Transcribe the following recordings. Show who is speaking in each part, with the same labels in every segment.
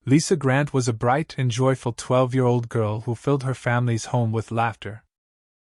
Speaker 1: Lisa Grant was a bright and joyful 12-year-old girl who filled her family's home with laughter.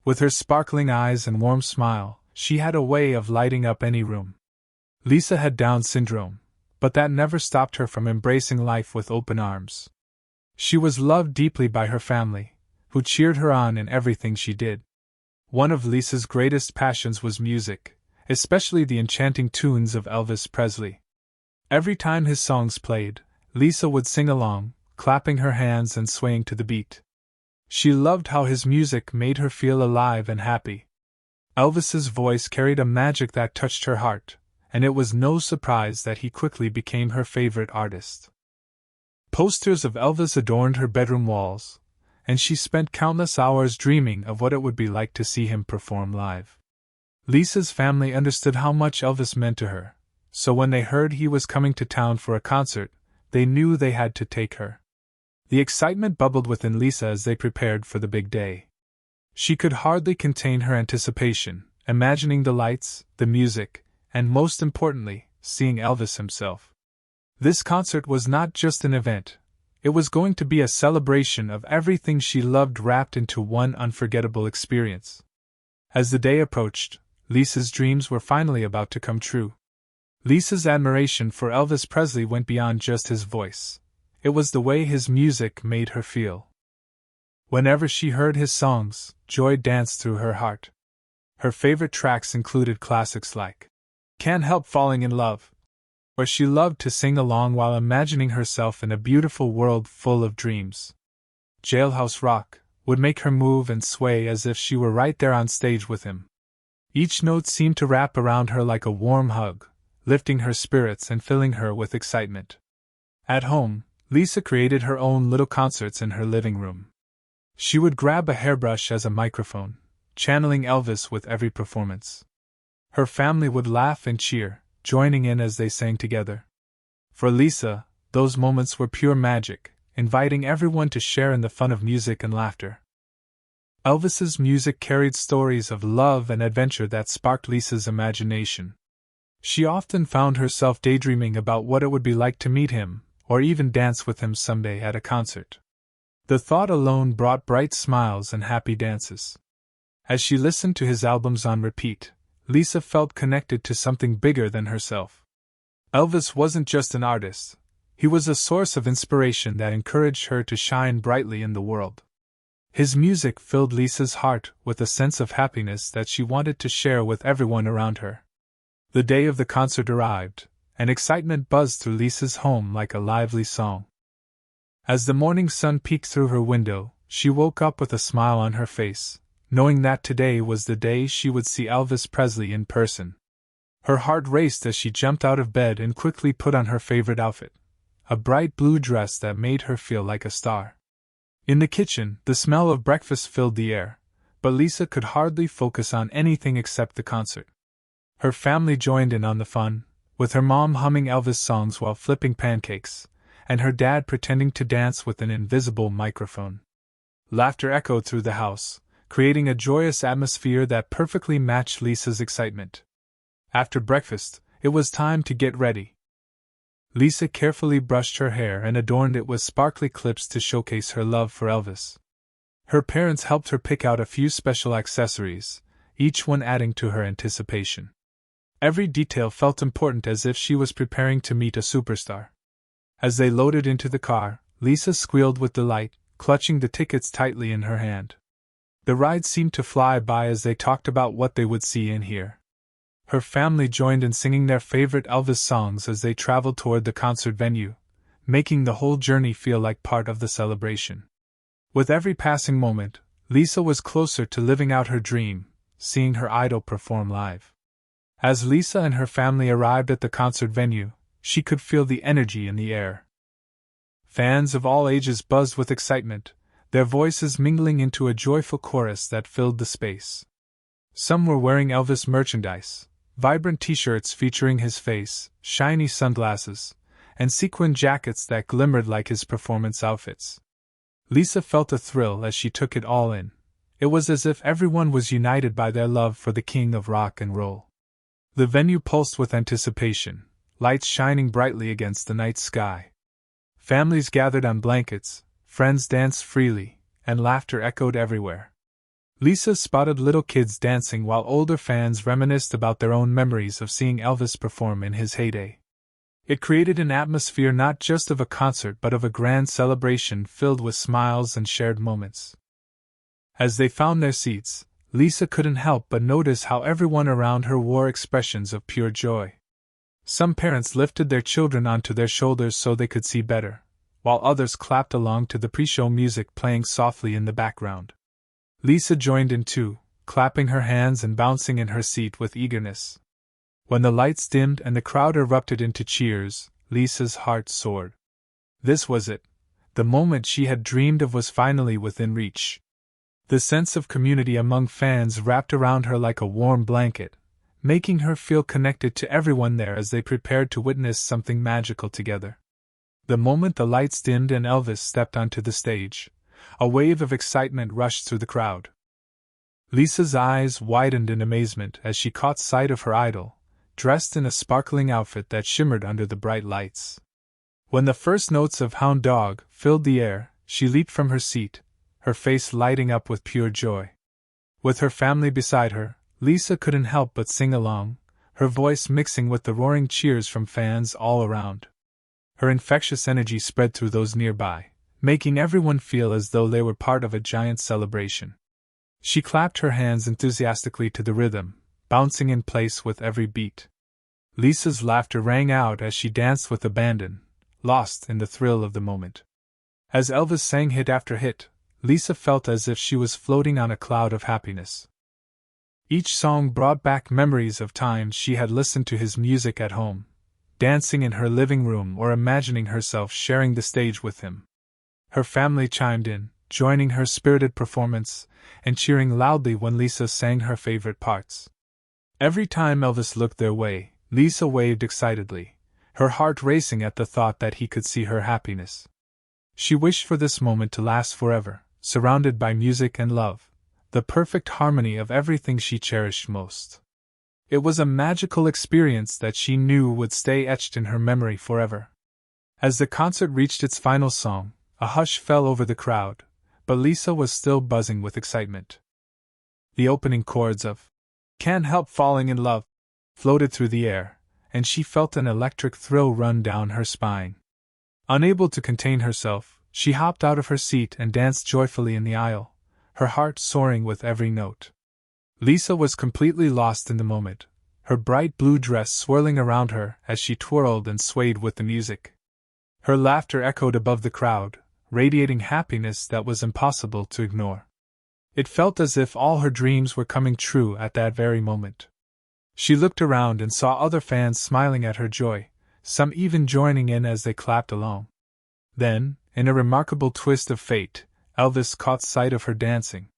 Speaker 1: With her sparkling eyes and warm smile, she had a way of lighting up any room. Lisa had Down syndrome, but that never stopped her from embracing life with open arms. She was loved deeply by her family, who cheered her on in everything she did. One of Lisa's greatest passions was music, especially the enchanting tunes of Elvis Presley. Every time his songs played, Lisa would sing along, clapping her hands and swaying to the beat. She loved how his music made her feel alive and happy. Elvis's voice carried a magic that touched her heart, and it was no surprise that he quickly became her favorite artist. Posters of Elvis adorned her bedroom walls, and she spent countless hours dreaming of what it would be like to see him perform live. Lisa's family understood how much Elvis meant to her, so when they heard he was coming to town for a concert, they knew they had to take her. The excitement bubbled within Lisa as they prepared for the big day. She could hardly contain her anticipation, imagining the lights, the music, and most importantly, seeing Elvis himself. This concert was not just an event, it was going to be a celebration of everything she loved wrapped into one unforgettable experience. As the day approached, Lisa's dreams were finally about to come true. Lisa's admiration for Elvis Presley went beyond just his voice. It was the way his music made her feel. Whenever she heard his songs, joy danced through her heart. Her favorite tracks included classics like Can't Help Falling in Love, where she loved to sing along while imagining herself in a beautiful world full of dreams. Jailhouse Rock would make her move and sway as if she were right there on stage with him. Each note seemed to wrap around her like a warm hug, lifting her spirits and filling her with excitement. At home, Lisa created her own little concerts in her living room. She would grab a hairbrush as a microphone, channeling Elvis with every performance. Her family would laugh and cheer, joining in as they sang together. For Lisa, those moments were pure magic, inviting everyone to share in the fun of music and laughter. Elvis's music carried stories of love and adventure that sparked Lisa's imagination. She often found herself daydreaming about what it would be like to meet him, or even dance with him someday at a concert. The thought alone brought bright smiles and happy dances. As she listened to his albums on repeat, Lisa felt connected to something bigger than herself. Elvis wasn't just an artist, he was a source of inspiration that encouraged her to shine brightly in the world. His music filled Lisa's heart with a sense of happiness that she wanted to share with everyone around her. The day of the concert arrived, and excitement buzzed through Lisa's home like a lively song. As the morning sun peeked through her window, she woke up with a smile on her face, knowing that today was the day she would see Elvis Presley in person. Her heart raced as she jumped out of bed and quickly put on her favorite outfit, a bright blue dress that made her feel like a star. In the kitchen, the smell of breakfast filled the air, but Lisa could hardly focus on anything except the concert. Her family joined in on the fun, with her mom humming Elvis songs while flipping pancakes, and her dad pretending to dance with an invisible microphone. Laughter echoed through the house, creating a joyous atmosphere that perfectly matched Lisa's excitement. After breakfast, it was time to get ready. Lisa carefully brushed her hair and adorned it with sparkly clips to showcase her love for Elvis. Her parents helped her pick out a few special accessories, each one adding to her anticipation. Every detail felt important as if she was preparing to meet a superstar. As they loaded into the car, Lisa squealed with delight, clutching the tickets tightly in her hand. The ride seemed to fly by as they talked about what they would see and hear. Her family joined in singing their favorite Elvis songs as they traveled toward the concert venue, making the whole journey feel like part of the celebration. With every passing moment, Lisa was closer to living out her dream, seeing her idol perform live. As Lisa and her family arrived at the concert venue, she could feel the energy in the air. Fans of all ages buzzed with excitement, their voices mingling into a joyful chorus that filled the space. Some were wearing Elvis merchandise, vibrant t-shirts featuring his face, shiny sunglasses, and sequin jackets that glimmered like his performance outfits. Lisa felt a thrill as she took it all in. It was as if everyone was united by their love for the king of rock and roll. The venue pulsed with anticipation, lights shining brightly against the night sky. Families gathered on blankets, friends danced freely, and laughter echoed everywhere. Lisa spotted little kids dancing while older fans reminisced about their own memories of seeing Elvis perform in his heyday. It created an atmosphere not just of a concert but of a grand celebration filled with smiles and shared moments. As they found their seats, Lisa couldn't help but notice how everyone around her wore expressions of pure joy. Some parents lifted their children onto their shoulders so they could see better, while others clapped along to the pre-show music playing softly in the background. Lisa joined in too, clapping her hands and bouncing in her seat with eagerness. When the lights dimmed and the crowd erupted into cheers, Lisa's heart soared. This was it. The moment she had dreamed of was finally within reach. The sense of community among fans wrapped around her like a warm blanket, making her feel connected to everyone there as they prepared to witness something magical together. The moment the lights dimmed and Elvis stepped onto the stage, a wave of excitement rushed through the crowd. Lisa's eyes widened in amazement as she caught sight of her idol, dressed in a sparkling outfit that shimmered under the bright lights. When the first notes of Hound Dog filled the air, she leaped from her seat, her face lighting up with pure joy. With her family beside her, Lisa couldn't help but sing along, her voice mixing with the roaring cheers from fans all around. Her infectious energy spread through those nearby, making everyone feel as though they were part of a giant celebration. She clapped her hands enthusiastically to the rhythm, bouncing in place with every beat. Lisa's laughter rang out as she danced with abandon, lost in the thrill of the moment. As Elvis sang hit after hit, Lisa felt as if she was floating on a cloud of happiness. Each song brought back memories of times she had listened to his music at home, dancing in her living room or imagining herself sharing the stage with him. Her family chimed in, joining her spirited performance, and cheering loudly when Lisa sang her favorite parts. Every time Elvis looked their way, Lisa waved excitedly, her heart racing at the thought that he could see her happiness. She wished for this moment to last forever, surrounded by music and love, the perfect harmony of everything she cherished most. It was a magical experience that she knew would stay etched in her memory forever. As the concert reached its final song, a hush fell over the crowd, but Lisa was still buzzing with excitement. The opening chords of "Can't Help Falling in Love" floated through the air, and she felt an electric thrill run down her spine. Unable to contain herself, she hopped out of her seat and danced joyfully in the aisle, her heart soaring with every note. Lisa was completely lost in the moment, her bright blue dress swirling around her as she twirled and swayed with the music. Her laughter echoed above the crowd, radiating happiness that was impossible to ignore. It felt as if all her dreams were coming true at that very moment. She looked around and saw other fans smiling at her joy, some even joining in as they clapped along. Then, in a remarkable twist of fate, Elvis caught sight of her dancing.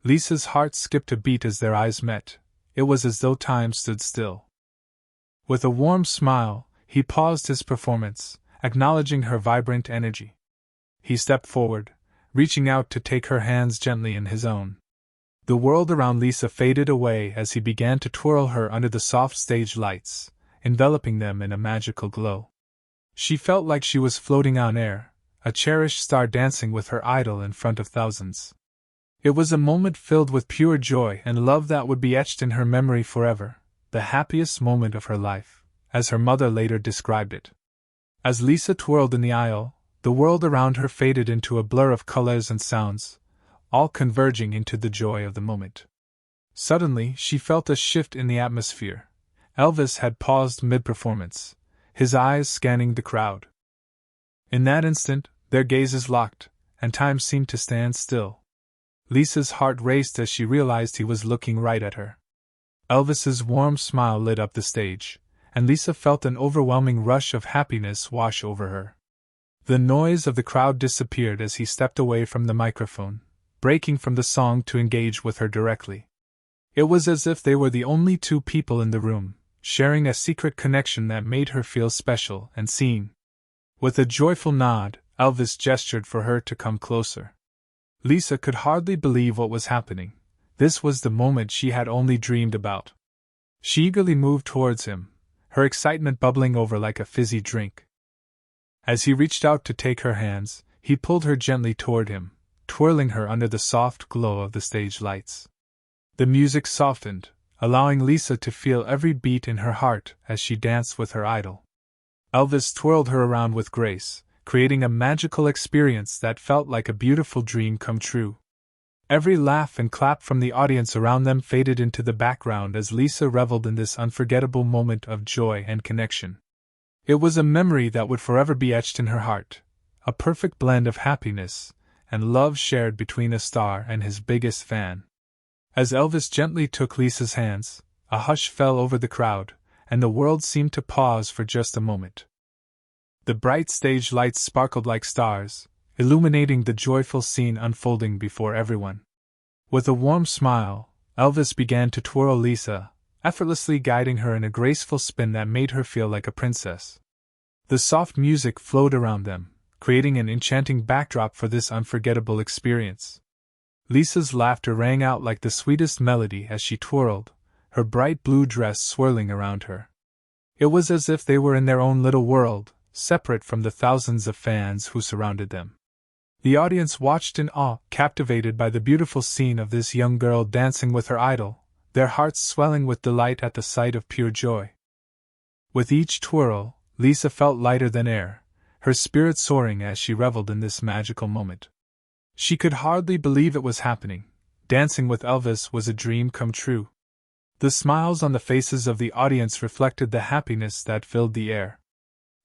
Speaker 1: Lisa's heart skipped a beat as their eyes met. It was as though time stood still. With a warm smile, he paused his performance, acknowledging her vibrant energy. He stepped forward, reaching out to take her hands gently in his own. The world around Lisa faded away as he began to twirl her under the soft stage lights, enveloping them in a magical glow. She felt like she was floating on air, a cherished star dancing with her idol in front of thousands. It was a moment filled with pure joy and love that would be etched in her memory forever, the happiest moment of her life, as her mother later described it. As Lisa twirled in the aisle, the world around her faded into a blur of colors and sounds, all converging into the joy of the moment. Suddenly, she felt a shift in the atmosphere. Elvis had paused mid-performance, his eyes scanning the crowd. In that instant, their gazes locked, and time seemed to stand still. Lisa's heart raced as she realized he was looking right at her. Elvis's warm smile lit up the stage, and Lisa felt an overwhelming rush of happiness wash over her. The noise of the crowd disappeared as he stepped away from the microphone, breaking from the song to engage with her directly. It was as if they were the only two people in the room, sharing a secret connection that made her feel special and seen. With a joyful nod, Elvis gestured for her to come closer. Lisa could hardly believe what was happening. This was the moment she had only dreamed about. She eagerly moved towards him, her excitement bubbling over like a fizzy drink. As he reached out to take her hands, he pulled her gently toward him, twirling her under the soft glow of the stage lights. The music softened, allowing Lisa to feel every beat in her heart as she danced with her idol. Elvis twirled her around with grace, creating a magical experience that felt like a beautiful dream come true. Every laugh and clap from the audience around them faded into the background as Lisa reveled in this unforgettable moment of joy and connection. It was a memory that would forever be etched in her heart, a perfect blend of happiness and love shared between a star and his biggest fan. As Elvis gently took Lisa's hands, a hush fell over the crowd, and the world seemed to pause for just a moment. The bright stage lights sparkled like stars, illuminating the joyful scene unfolding before everyone. With a warm smile, Elvis began to twirl Lisa, effortlessly guiding her in a graceful spin that made her feel like a princess. The soft music flowed around them, creating an enchanting backdrop for this unforgettable experience. Lisa's laughter rang out like the sweetest melody as she twirled, her bright blue dress swirling around her. It was as if they were in their own little world, separate from the thousands of fans who surrounded them. The audience watched in awe, captivated by the beautiful scene of this young girl dancing with her idol, their hearts swelling with delight at the sight of pure joy. With each twirl, Lisa felt lighter than air, her spirit soaring as she reveled in this magical moment. She could hardly believe it was happening. Dancing with Elvis was a dream come true. The smiles on the faces of the audience reflected the happiness that filled the air.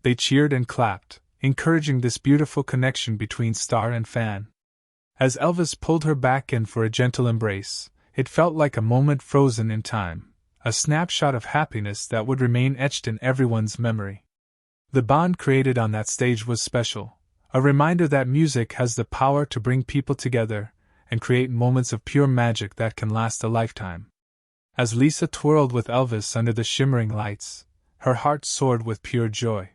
Speaker 1: They cheered and clapped, encouraging this beautiful connection between star and fan. As Elvis pulled her back in for a gentle embrace, it felt like a moment frozen in time, a snapshot of happiness that would remain etched in everyone's memory. The bond created on that stage was special, a reminder that music has the power to bring people together and create moments of pure magic that can last a lifetime. As Lisa twirled with Elvis under the shimmering lights, her heart soared with pure joy.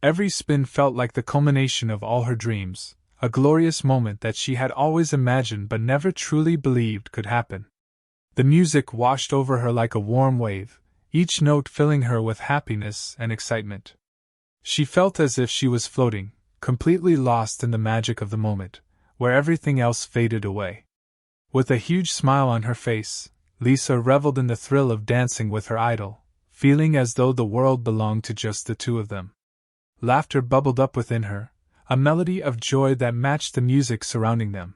Speaker 1: Every spin felt like the culmination of all her dreams, a glorious moment that she had always imagined but never truly believed could happen. The music washed over her like a warm wave, each note filling her with happiness and excitement. She felt as if she was floating, completely lost in the magic of the moment, where everything else faded away. With a huge smile on her face, Lisa reveled in the thrill of dancing with her idol, feeling as though the world belonged to just the two of them. Laughter bubbled up within her, a melody of joy that matched the music surrounding them.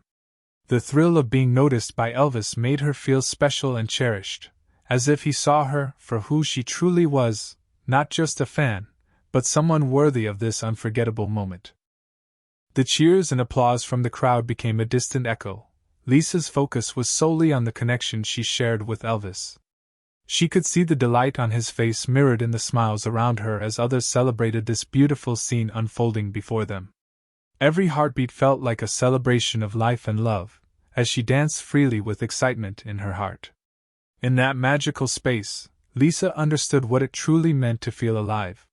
Speaker 1: The thrill of being noticed by Elvis made her feel special and cherished, as if he saw her for who she truly was, not just a fan, but someone worthy of this unforgettable moment. The cheers and applause from the crowd became a distant echo. Lisa's focus was solely on the connection she shared with Elvis. She could see the delight on his face mirrored in the smiles around her as others celebrated this beautiful scene unfolding before them. Every heartbeat felt like a celebration of life and love, as she danced freely with excitement in her heart. In that magical space, Lisa understood what it truly meant to feel alive.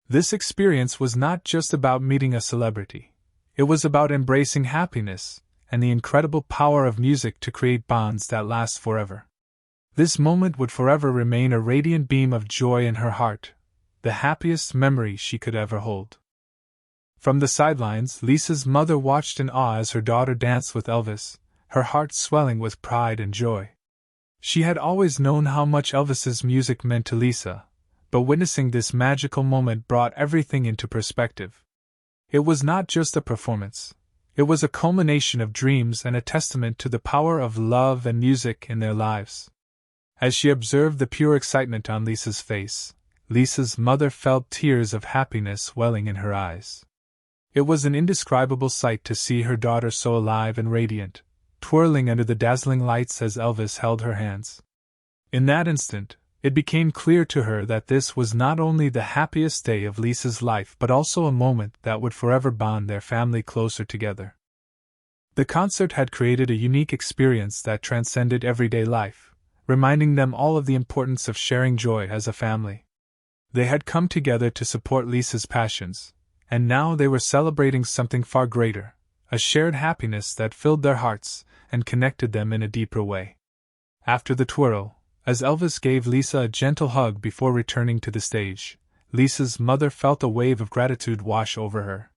Speaker 1: This experience was not just about meeting a celebrity. It was about embracing happiness and the incredible power of music to create bonds that last forever. This moment would forever remain a radiant beam of joy in her heart, the happiest memory she could ever hold. From the sidelines, Lisa's mother watched in awe as her daughter danced with Elvis, her heart swelling with pride and joy. She had always known how much Elvis's music meant to Lisa, but witnessing this magical moment brought everything into perspective. It was not just a performance. It was a culmination of dreams and a testament to the power of love and music in their lives. As she observed the pure excitement on Lisa's face, Lisa's mother felt tears of happiness welling in her eyes. It was an indescribable sight to see her daughter so alive and radiant, twirling under the dazzling lights as Elvis held her hands. In that instant, it became clear to her that this was not only the happiest day of Lisa's life but also a moment that would forever bond their family closer together. The concert had created a unique experience that transcended everyday life, reminding them all of the importance of sharing joy as a family. They had come together to support Lisa's passions, and now they were celebrating something far greater, a shared happiness that filled their hearts and connected them in a deeper way. After the twirl, as Elvis gave Lisa a gentle hug before returning to the stage, Lisa's mother felt a wave of gratitude wash over her.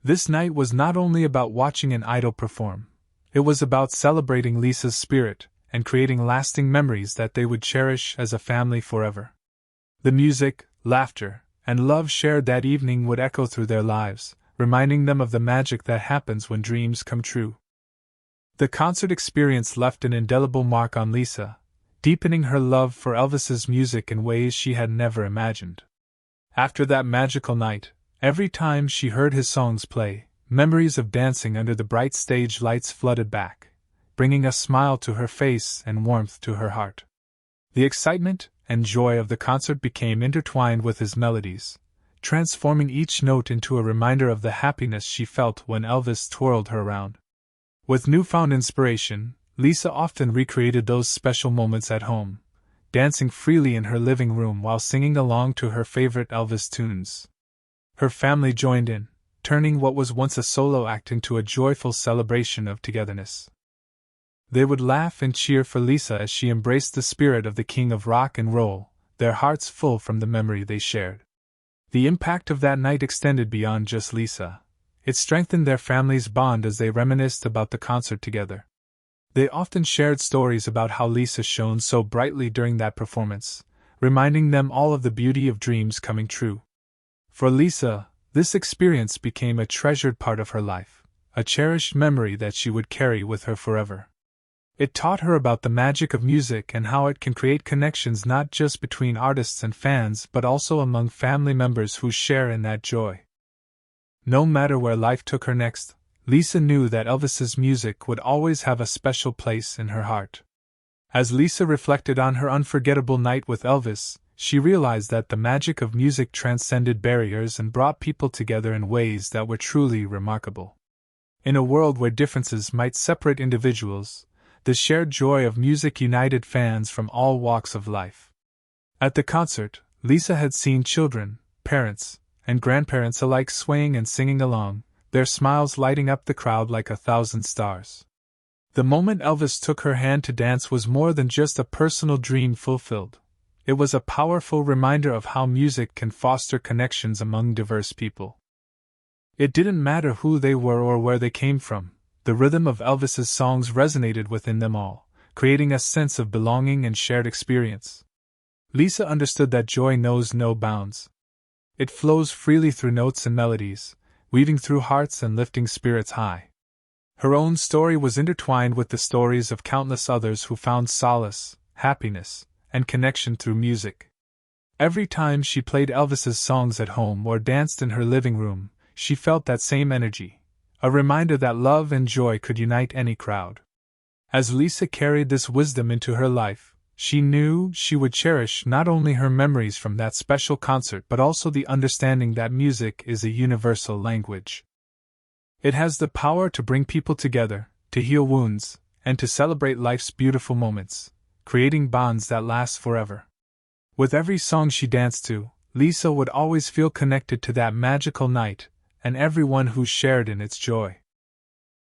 Speaker 1: This night was not only about watching an idol perform, it was about celebrating Lisa's spirit and creating lasting memories that they would cherish as a family forever. The music, laughter, and love shared that evening would echo through their lives, reminding them of the magic that happens when dreams come true. The concert experience left an indelible mark on Lisa, deepening her love for Elvis's music in ways she had never imagined. After that magical night, every time she heard his songs play, memories of dancing under the bright stage lights flooded back, bringing a smile to her face and warmth to her heart. The excitement and joy of the concert became intertwined with his melodies, transforming each note into a reminder of the happiness she felt when Elvis twirled her around. With newfound inspiration, Lisa often recreated those special moments at home, dancing freely in her living room while singing along to her favorite Elvis tunes. Her family joined in, turning what was once a solo act into a joyful celebration of togetherness. They would laugh and cheer for Lisa as she embraced the spirit of the king of rock and roll, their hearts full from the memory they shared. The impact of that night extended beyond just Lisa. It strengthened their family's bond as they reminisced about the concert together. They often shared stories about how Lisa shone so brightly during that performance, reminding them all of the beauty of dreams coming true. For Lisa, this experience became a treasured part of her life, a cherished memory that she would carry with her forever. It taught her about the magic of music and how it can create connections not just between artists and fans but also among family members who share in that joy. No matter where life took her next, Lisa knew that Elvis's music would always have a special place in her heart. As Lisa reflected on her unforgettable night with Elvis, she realized that the magic of music transcended barriers and brought people together in ways that were truly remarkable. In a world where differences might separate individuals, the shared joy of music united fans from all walks of life. At the concert, Lisa had seen children, parents, and grandparents alike swaying and singing along, their smiles lighting up the crowd like 1,000 stars. The moment Elvis took her hand to dance was more than just a personal dream fulfilled. It was a powerful reminder of how music can foster connections among diverse people. It didn't matter who they were or where they came from, the rhythm of Elvis's songs resonated within them all, creating a sense of belonging and shared experience. Lisa understood that joy knows no bounds. It flows freely through notes and melodies, weaving through hearts and lifting spirits high. Her own story was intertwined with the stories of countless others who found solace, happiness, and connection through music. Every time she played Elvis's songs at home or danced in her living room, she felt that same energy, a reminder that love and joy could unite any crowd. As Lisa carried this wisdom into her life, she knew she would cherish not only her memories from that special concert but also the understanding that music is a universal language. It has the power to bring people together, to heal wounds, and to celebrate life's beautiful moments, creating bonds that last forever. With every song she danced to, Lisa would always feel connected to that magical night and everyone who shared in its joy.